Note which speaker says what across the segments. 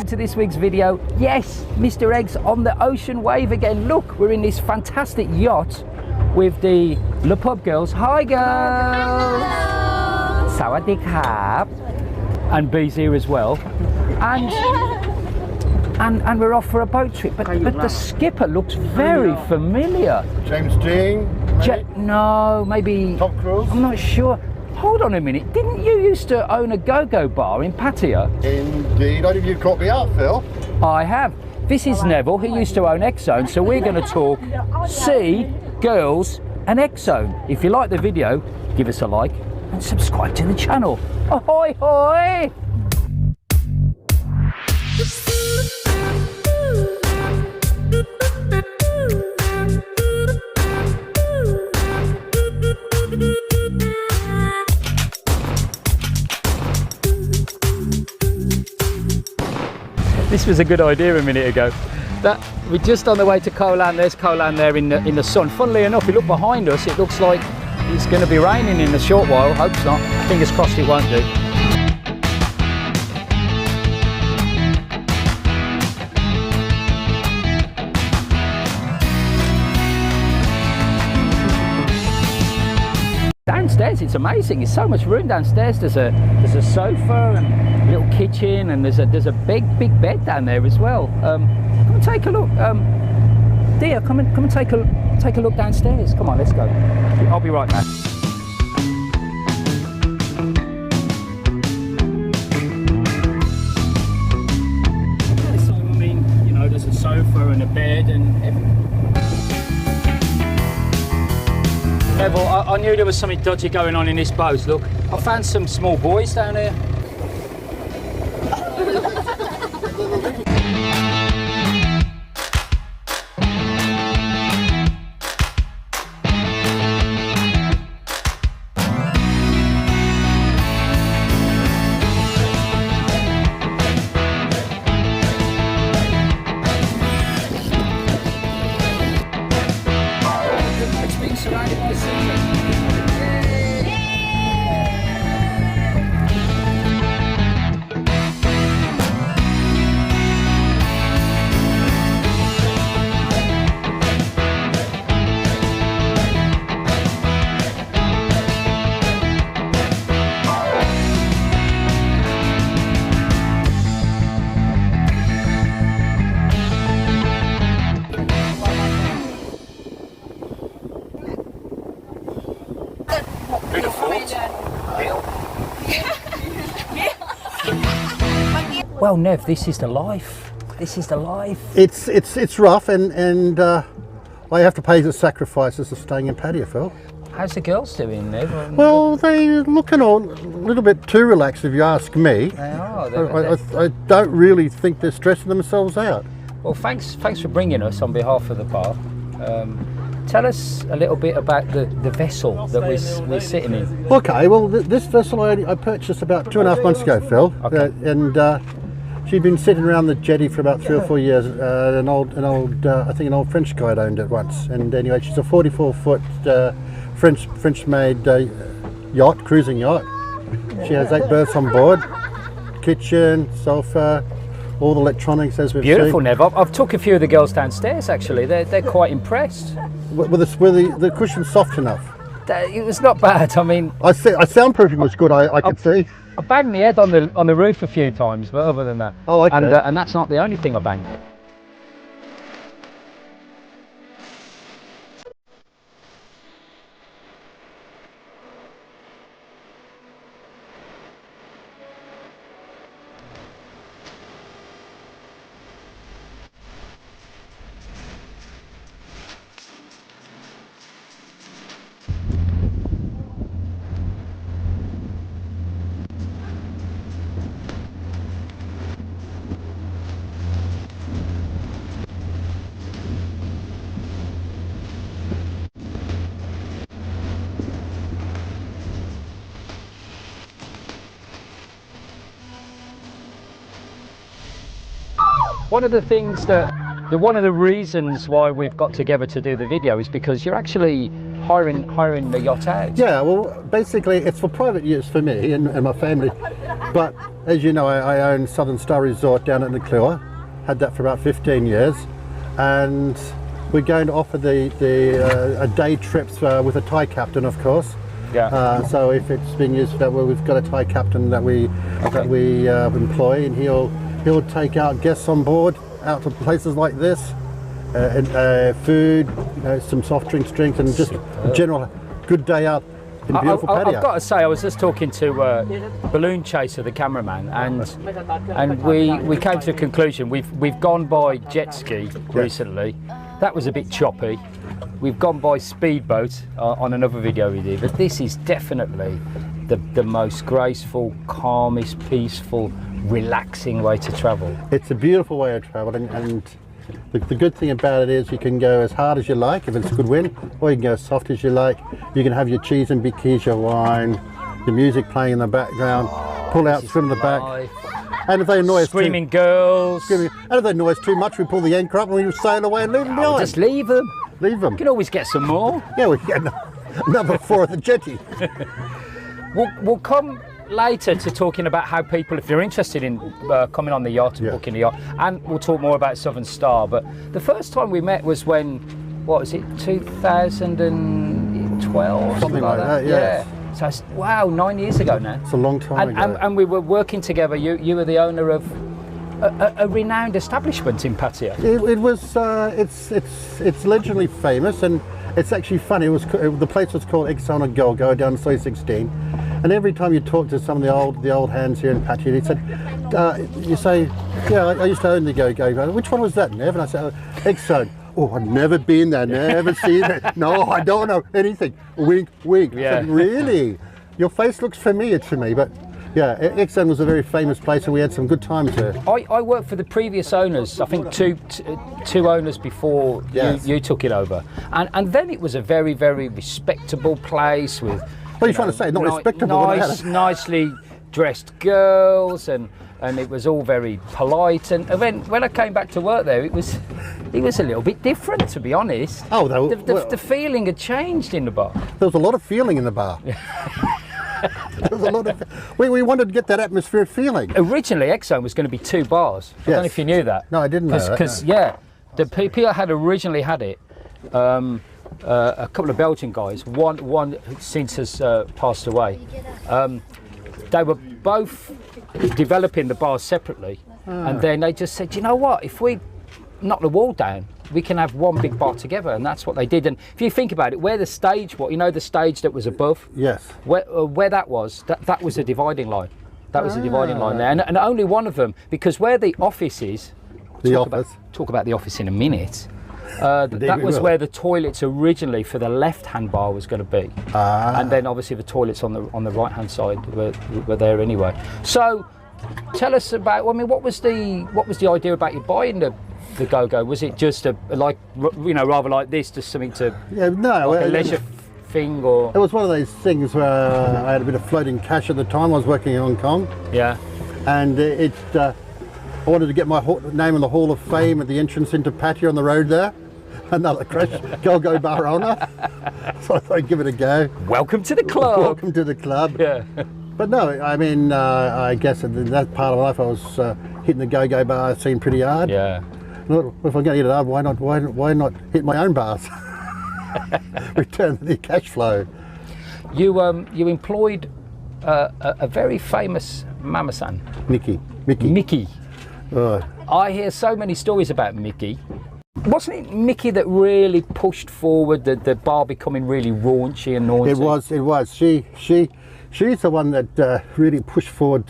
Speaker 1: welcome to this week's video. Yes, Mr. Egg's on the ocean wave again. Look, we're in this fantastic yacht with the Le Pub girls. Hi girls! Hello! Sawadee krap. And B's here as well. And we're off for a boat trip, but the skipper looks very familiar.
Speaker 2: James Dean?
Speaker 1: No, maybe
Speaker 2: Tom Cruise?
Speaker 1: I'm not sure. Hold on a minute, didn't you used to own a go-go bar in Pattaya?
Speaker 2: Indeed, I think you caught me out, Phil.
Speaker 1: I have. This is Neville, he used to own Exone, so we're going to talk sea, girls and Exone. If you like the video, give us a like and subscribe to the channel. Ahoy hoy! This was a good idea a minute ago. That we're just on the way to Koh Land. There's Koh Land there in the sun. Funnily enough, if you look behind us, it looks like it's going to be raining in a short while. Hope not. Fingers crossed it won't do. Downstairs, it's amazing. There's so much room downstairs. There's a sofa and a little kitchen, and there's a big bed down there as well. Come and take a look. Dear, come and take a look downstairs. Come on, let's go. I'll be right back. So I mean, you know, there's a sofa and a bed and everything. Neville, I knew there was something dodgy going on in this boat. Look, I found some small boys down here. Well, Nev, this is the life. This is the life.
Speaker 2: It's rough, and I have to pay the sacrifices of staying in Pattaya, Phil.
Speaker 1: How's the girls doing, Nev?
Speaker 2: Well, they're looking a little bit too relaxed, if you ask me.
Speaker 1: They are.
Speaker 2: I don't really think they're stressing themselves out.
Speaker 1: Well, thanks for bringing us on behalf of the bar. Tell us a little bit about the vessel that we're sitting in.
Speaker 2: Okay, well, this vessel I purchased about 2.5 months ago, Phil.
Speaker 1: Okay.
Speaker 2: And she'd been sitting around the jetty for about 3 or 4 years. I think an old French guy had owned it once. And anyway, she's a 44-foot French-made yacht, cruising yacht. She has 8 berths on board, kitchen, sofa, all the electronics as we've
Speaker 1: Beautiful,
Speaker 2: seen.
Speaker 1: Nev. I've took a few of the girls downstairs actually. They're quite impressed.
Speaker 2: Were the cushions soft enough?
Speaker 1: It was not bad. I mean,
Speaker 2: soundproofing was good. I could see.
Speaker 1: I banged my head on the roof a few times, but other than that,
Speaker 2: oh, okay.
Speaker 1: And that's not the only thing I banged. One of the things one of the reasons why we've got together to do the video is because you're actually hiring the yacht out?
Speaker 2: Yeah, well, basically it's for private use for me and my family. But as you know, I own Southern Star Resort down at Neclua. Had that for about 15 years. And we're going to offer a day trips with a Thai captain, of course.
Speaker 1: Yeah.
Speaker 2: So if it's being used for that, well, we've got a Thai captain that we employ, and he'll take our guests on board out to places like this, and food, some soft drinks, and just a general good day out in beautiful Pattaya.
Speaker 1: I've got to say, I was just talking to Balloon Chaser, the cameraman, and we came to a conclusion. We've gone by jet ski recently. That was a bit choppy. We've gone by speedboat on another video we did, but this is definitely the most graceful, calmest, peaceful, relaxing way to travel.
Speaker 2: It's a beautiful way of traveling, and the good thing about it is you can go as hard as you like if it's a good wind, or you can go as soft as you like. You can have your cheese and bikis, your wine, your music playing in the background, pull out, swim the back. And if they annoy us
Speaker 1: screaming girls.
Speaker 2: And if they annoy us too much, we pull the anchor up and we sail away and leave them behind.
Speaker 1: Just leave them.
Speaker 2: Leave them.
Speaker 1: You can always get some more.
Speaker 2: Yeah, we can get another 4 at the jetty.
Speaker 1: We'll come later to talking about how people, if you're interested in coming on the yacht and booking the yacht, and we'll talk more about Southern Star. But the first time we met was when, what was it, 2012?
Speaker 2: Something like that, yeah.
Speaker 1: So it's, wow, 9 years ago now.
Speaker 2: It's a long time ago.
Speaker 1: And we were working together. You were the owner of a renowned establishment in Pattaya.
Speaker 2: It was. It's legendary famous, and it's actually funny. The place was called Exone Agogo down Soy 16, and every time you talk to some of the old hands here in Pattaya, they said, you say, yeah, I used to own the Go-Go. Which one was that, Nev? And I said, Exone. Oh, I've never been there, never seen it. No, I don't know anything. Wink, wink.
Speaker 1: Yeah.
Speaker 2: Said, really? Your face looks familiar to me, but yeah, Exone was a very famous place, and we had some good times there.
Speaker 1: I worked for the previous owners, I think two owners before you took it over. And then it was a very, very respectable place with...
Speaker 2: What are you trying to say? Not respectable?
Speaker 1: Nicely dressed girls, and it was all very polite. And when I came back to work there, it was a little bit different, to be honest.
Speaker 2: Oh,
Speaker 1: the feeling had changed in the bar.
Speaker 2: There was a lot of feeling in the bar. There was a lot of. We wanted to get that atmospheric feeling.
Speaker 1: Originally, Exone was going to be 2 bars. I don't know if you knew that.
Speaker 2: No, I didn't know that.
Speaker 1: Because the people had originally had it. A couple of Belgian guys. One since has passed away. They were both developing the bars separately, and then they just said, you know what? If we knock the wall down, we can have one big bar together, and that's what they did. And if you think about it, where the stage was, the stage that was above,
Speaker 2: yes,
Speaker 1: where that was, that was a dividing line. That was a dividing line there, and only one of them, because where the office is, talk about the office in a minute. That was where the toilets originally for the left-hand bar was going to be, and then obviously the toilets on the right-hand side were there anyway. So, tell us about. What was the idea about you buying the Go-Go? Was it just rather like this, just something to a leisure thing, or?
Speaker 2: It was one of those things where I had a bit of floating cash at the time. I was working in Hong Kong. Yeah. And I wanted to get my name in the Hall of Fame at the entrance into Pattaya on the road there. Another crash Go-Go bar owner. So I thought I'd give it a go.
Speaker 1: Welcome to the club.
Speaker 2: Welcome to the club. Yeah. But no, I mean, I guess in that part of life I was hitting the Go-Go bar scene pretty hard. Yeah. If I'm going to hit it hard, why not hit my own bars? Return the cash flow.
Speaker 1: You employed a very famous mama-san.
Speaker 2: Mickey.
Speaker 1: I hear so many stories about Mickey. Wasn't it Mickey that really pushed forward the bar becoming really raunchy and naughty? It was.
Speaker 2: She's the one that really pushed forward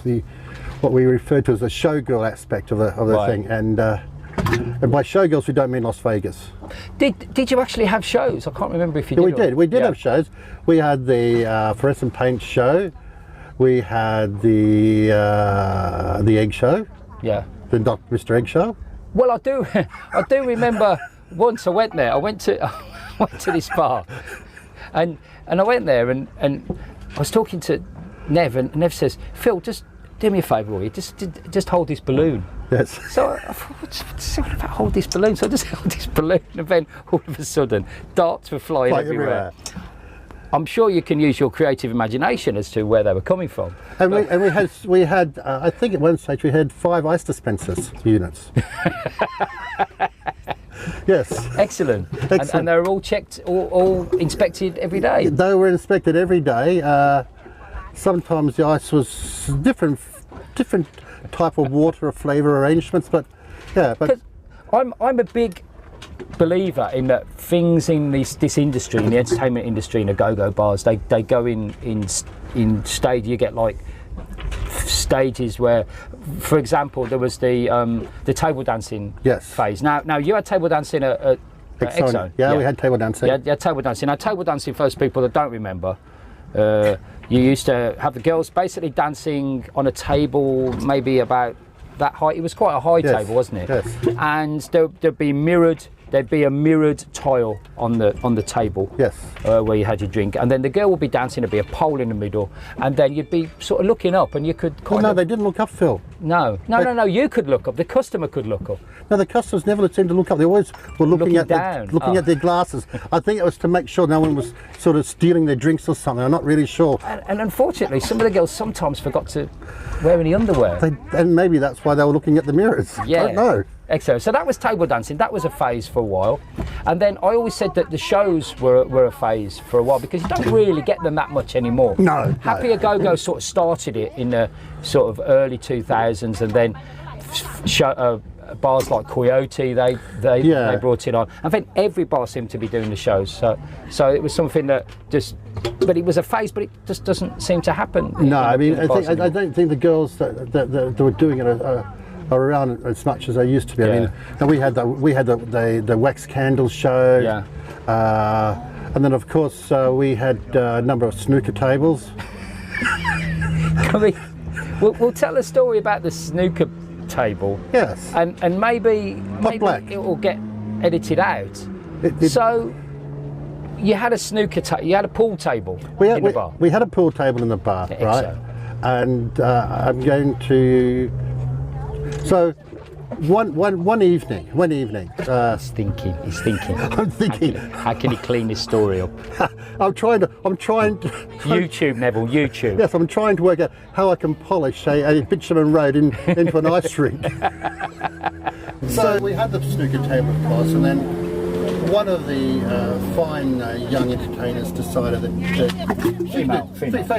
Speaker 2: what we refer to as the showgirl aspect of the thing. And by showgirls, we don't mean Las Vegas.
Speaker 1: Did you actually have shows? I can't remember if you did.
Speaker 2: We did have shows. We had the fluorescent paint show. We had the egg show. Yeah. The Mr. Egg show.
Speaker 1: Well, I do remember once I went there. I went to this bar, and I went there and I was talking to Nev, and Nev says, "Phil, just do me a favour, will you? Just hold this balloon."
Speaker 2: Yes.
Speaker 1: So I thought, what's all about hold this balloon? So I just held this balloon, and then all of a sudden, darts were flying everywhere. I'm sure you can use your creative imagination as to where they were coming from.
Speaker 2: And we had I think at one stage we had 5 ice dispensers units. Yes.
Speaker 1: Excellent. And they were all checked, all inspected every day?
Speaker 2: They were inspected every day. Sometimes the ice was different type of water or flavour arrangements, but yeah. But
Speaker 1: I'm a big believer in that things in this industry, in the entertainment industry, in the go-go bars, they go in stage. You get like stages where, for example, there was the table dancing phase. Now you had table dancing at Exone.
Speaker 2: Yeah, we had table dancing.
Speaker 1: Yeah, table dancing. Now table dancing, for those people that don't remember, you used to have the girls basically dancing on a table, maybe about that height. It was quite a high table, wasn't it?
Speaker 2: Yes.
Speaker 1: And there'd be a mirrored tile on the table.
Speaker 2: Yes.
Speaker 1: Where you had your drink, and then the girl would be dancing. There'd be a pole in the middle, and then you'd be sort of looking up, and you could.
Speaker 2: They didn't look up, Phil.
Speaker 1: No. You could look up. The customer could look up.
Speaker 2: No, the customers never seemed to look up. They always were looking at their glasses. I think it was to make sure no one was sort of stealing their drinks or something. I'm not really sure.
Speaker 1: And unfortunately, some of the girls sometimes forgot to wear any underwear.
Speaker 2: And maybe that's why they were looking at the mirrors.
Speaker 1: Yeah.
Speaker 2: I don't know.
Speaker 1: Excellent. So that was table dancing. That was a phase for a while, and then I always said that the shows were a phase for a while because you don't really get them that much anymore.
Speaker 2: No.
Speaker 1: Happy A Go Go sort of started it in the sort of early 2000s, and then bars like Coyote they brought it on, and then every bar seemed to be doing the shows. So it was something that but it was a phase, but it just doesn't seem to happen.
Speaker 2: No, I mean I don't think the girls that were doing it are around as much as they used to be. I mean, and we had the wax candle show.
Speaker 1: Yeah.
Speaker 2: And then of course we had a number of snooker tables.
Speaker 1: We'll tell a story about the snooker table.
Speaker 2: Yes.
Speaker 1: And maybe it will get edited out. So you had a snooker table. You had a pool table in the bar.
Speaker 2: We had a pool table in the bar, right? And I'm going to. So, one evening.
Speaker 1: He's thinking.
Speaker 2: I'm thinking.
Speaker 1: How can he clean this story up?
Speaker 2: I'm trying to.
Speaker 1: YouTube, Neville. YouTube.
Speaker 2: Yes, I'm trying to work out how I can polish a bitumen road into an ice rink. So we had the snooker table, of course, and then one of the fine young entertainers decided that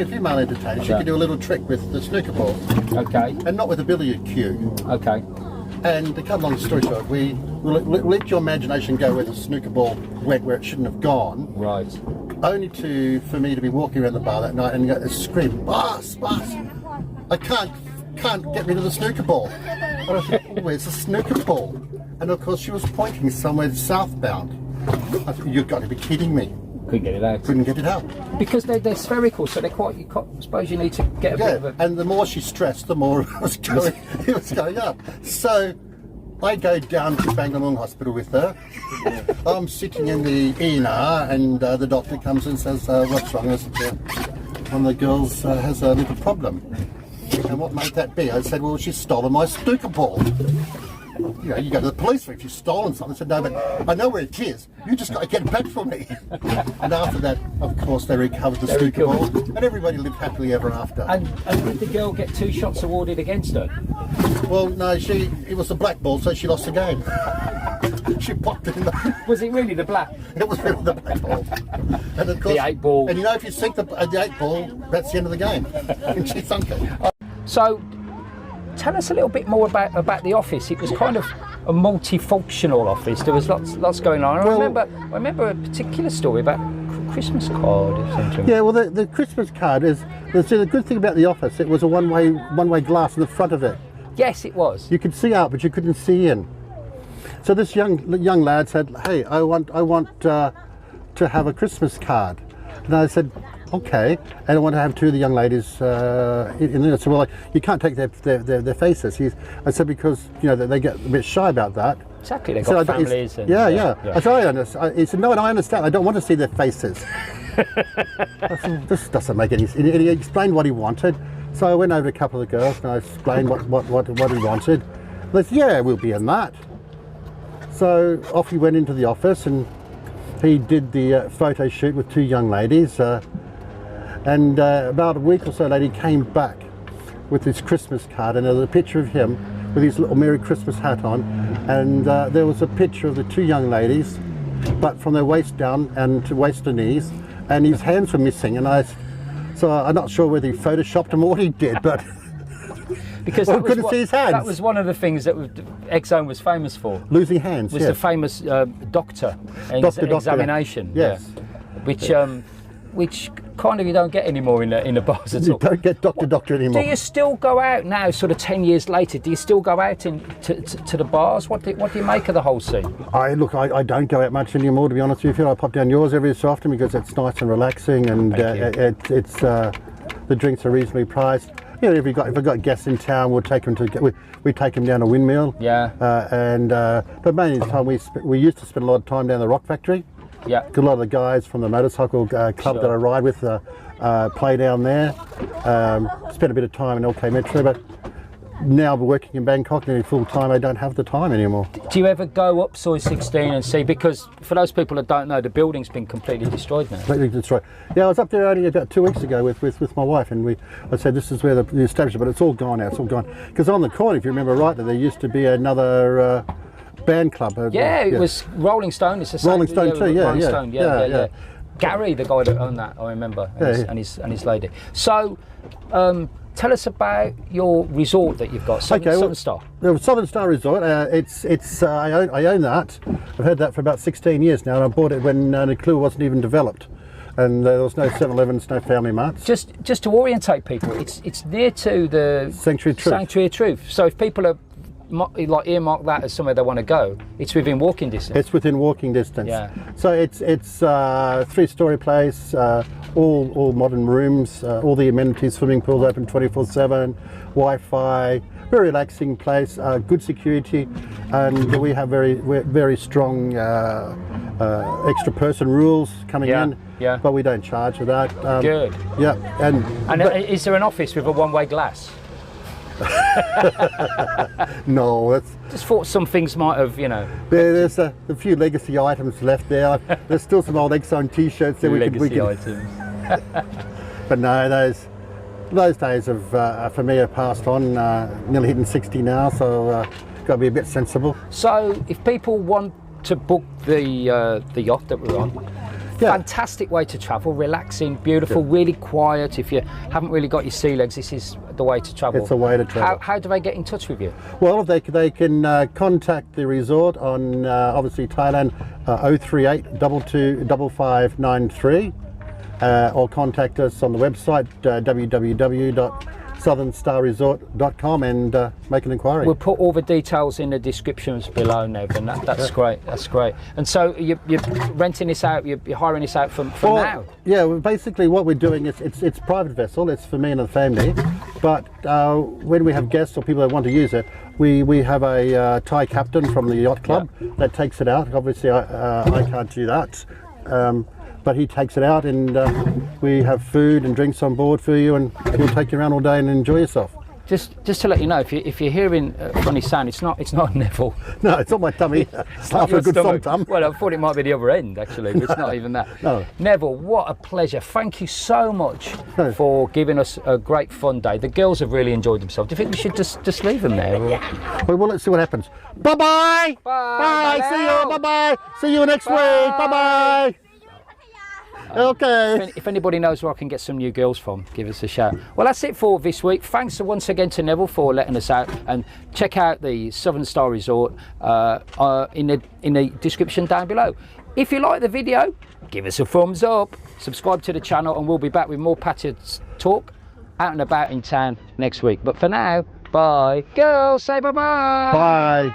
Speaker 2: female entertainer, she could do a little trick with the snooker ball.
Speaker 1: Okay.
Speaker 2: And not with a billiard cue.
Speaker 1: Okay.
Speaker 2: And to cut a long story short, we let your imagination go where the snooker ball went where it shouldn't have gone.
Speaker 1: Right.
Speaker 2: Only for me to be walking around the bar that night and scream, boss, I can't get rid of the snooker ball. And I thought, where's the snooker ball? And of course she was pointing somewhere southbound. I thought, you've got to be kidding me.
Speaker 1: Couldn't get it out. Because they're spherical, so they're quite. I suppose you need to get a bit of a.
Speaker 2: And the more she stressed, the more it was going up. So I go down to Bangalore Hospital with her. I'm sitting in the ER, and the doctor comes and says, "What's wrong?" I said, "One of the girls has a little problem." And what might that be? I said, "Well, she's stolen my snooker ball." You know, you go to the police if you've stolen something. I said, "No, but I know where it is. You just got to get it back from me." And after that, of course, they recovered the snooker ball, and everybody lived happily ever after.
Speaker 1: And did the girl get 2 shots awarded against her?
Speaker 2: Well, no, it was the black ball, so she lost the game. She popped it in the...
Speaker 1: Was it really the black?
Speaker 2: It was really the black ball. And of course,
Speaker 1: the 8 ball.
Speaker 2: And you know, if you sink the 8 ball, that's the end of the game. And she sunk it.
Speaker 1: So, tell us a little bit more about the office. It was kind of a multifunctional office. There was lots going on. I remember a particular story about Christmas card or something.
Speaker 2: Yeah, well, the Christmas card is the good thing about the office. It was a one-way glass in the front of it.
Speaker 1: Yes, it was.
Speaker 2: You could see out, but you couldn't see in. So this young lad said, "Hey, I want to have a Christmas card," and I said, "Okay." And I want to have 2 of the young ladies in there. So, well, you can't take their faces. I said, because they get a bit shy about that.
Speaker 1: Exactly, they've got families.
Speaker 2: Yeah. I said, I understand. He said, "No, I understand. I don't want to see their faces." I said, "This doesn't make any sense." And he explained what he wanted. So I went over to a couple of the girls and I explained what he wanted. They said, yeah, we'll be in that. So off he went into the office and he did the photo shoot with 2 young ladies. And about a week or so later, he came back with his Christmas card, and there was a picture of him with his little Merry Christmas hat on, and there was a picture of the 2 young ladies, but from their waist down and to waist to knees, and his hands were missing. And so I'm not sure whether he photoshopped them or what he did, but
Speaker 1: because
Speaker 2: well, couldn't see his hands.
Speaker 1: That was one of the things that Exone was famous for.
Speaker 2: Losing hands.
Speaker 1: Was
Speaker 2: yes.
Speaker 1: the famous doctor examination.
Speaker 2: Yes.
Speaker 1: Yeah. Which kind of you don't get anymore in the bars at all.
Speaker 2: You don't get doctor anymore.
Speaker 1: Do you still go out now, sort of 10 years later? Do you still go out to the bars? What do you make of the whole scene?
Speaker 2: I don't go out much anymore, to be honest with you. I pop down yours every so often because it's nice and relaxing, and it's the drinks are reasonably priced. You know, if we've got guests in town, we'll take them we take them down a Windmill.
Speaker 1: Yeah.
Speaker 2: But mainly the time we used to spend a lot of time down the Rock Factory.
Speaker 1: Yeah.
Speaker 2: A lot of the guys from the motorcycle club
Speaker 1: Sure.
Speaker 2: that I ride with play down there. Spent a bit of time in LK Metro, but now working in Bangkok nearly full time, I don't have the time anymore.
Speaker 1: Do you ever go up Soy 16 and see? Because for those people that don't know, the building's been completely destroyed now.
Speaker 2: Completely destroyed. Yeah, I was up there only about 2 weeks ago with my wife, and I said this is where the establishment, but it's all gone now. It's all gone. Because on the corner, if you remember rightly, there used to be another band club.
Speaker 1: It was Rolling Stone. It's the same.
Speaker 2: Rolling Stone too.
Speaker 1: Rolling Stone. Yeah. Gary, the guy that owned that, I remember, and his lady. So. Tell us about your resort that you've got, Southern Star.
Speaker 2: The Southern Star Resort. I own that. I've had that for about 16 years now, and I bought it when Nuclear wasn't even developed, and there was no 7-Elevens, no Family Marts.
Speaker 1: Just to orientate people, it's near to the Sanctuary of Truth. So if people are like earmark that as somewhere they want to go, it's within walking distance.
Speaker 2: It's within walking distance.
Speaker 1: Yeah.
Speaker 2: So it's 3-story place, all modern rooms, all the amenities, swimming pools open 24/7, Wi-Fi, very relaxing place, good security, and we have very strong extra person rules coming in. Yeah. But we don't charge for that.
Speaker 1: Good.
Speaker 2: Yeah. And
Speaker 1: is there an office with a one-way glass?
Speaker 2: No, that's
Speaker 1: just thought some things might have,
Speaker 2: There's a few legacy items left there. There's still some old Exone T-shirts that we can.
Speaker 1: Items.
Speaker 2: But no, those days for me are passed on. Nearly hitting 60 now, so got to be a bit sensible.
Speaker 1: So, if people want to book the yacht that we're on. Yeah. Fantastic way to travel, relaxing, beautiful, really quiet. If you haven't really got your sea legs, this is the way to travel.
Speaker 2: It's a way to travel.
Speaker 1: How do they get in touch with you?
Speaker 2: Well, they can contact the resort on obviously Thailand 038 22 5593 or contact us on the website www.southernstarresort.com and make an inquiry.
Speaker 1: We'll put all the details in the descriptions below, Nev, and that's great. That's great. And so you're renting this out, you're hiring this out from now?
Speaker 2: Yeah, well, basically what we're doing is it's private vessel. It's for me and the family. But when we have guests or people that want to use it, we have a Thai captain from the yacht club that takes it out. Obviously, I can't do that. But he takes it out, and we have food and drinks on board for you, and we'll take you around all day and enjoy yourself.
Speaker 1: Just to let you know, if you're hearing funny sound, it's not Neville.
Speaker 2: No, it's not my tummy.
Speaker 1: It's not
Speaker 2: after a good som-tum.
Speaker 1: Well, I thought it might be the other end actually, but it's not even that.
Speaker 2: No.
Speaker 1: Neville, what a pleasure! Thank you so much for giving us a great fun day. The girls have really enjoyed themselves. Do you think we should just leave them there?
Speaker 2: Well, let's see what happens. Bye-bye.
Speaker 1: Bye.
Speaker 2: See you. Bye-bye. See you next week. Bye-bye. Okay.
Speaker 1: If anybody knows where I can get some new girls from, give us a shout. Well, that's it for this week. Thanks once again to Neville for letting us out, and check out the Southern Star Resort in the description down below. If you like the video, give us a thumbs up, subscribe to the channel, and we'll be back with more Pattaya talk out and about in town next week. But for now, bye. Girls, say bye-bye.
Speaker 2: Bye.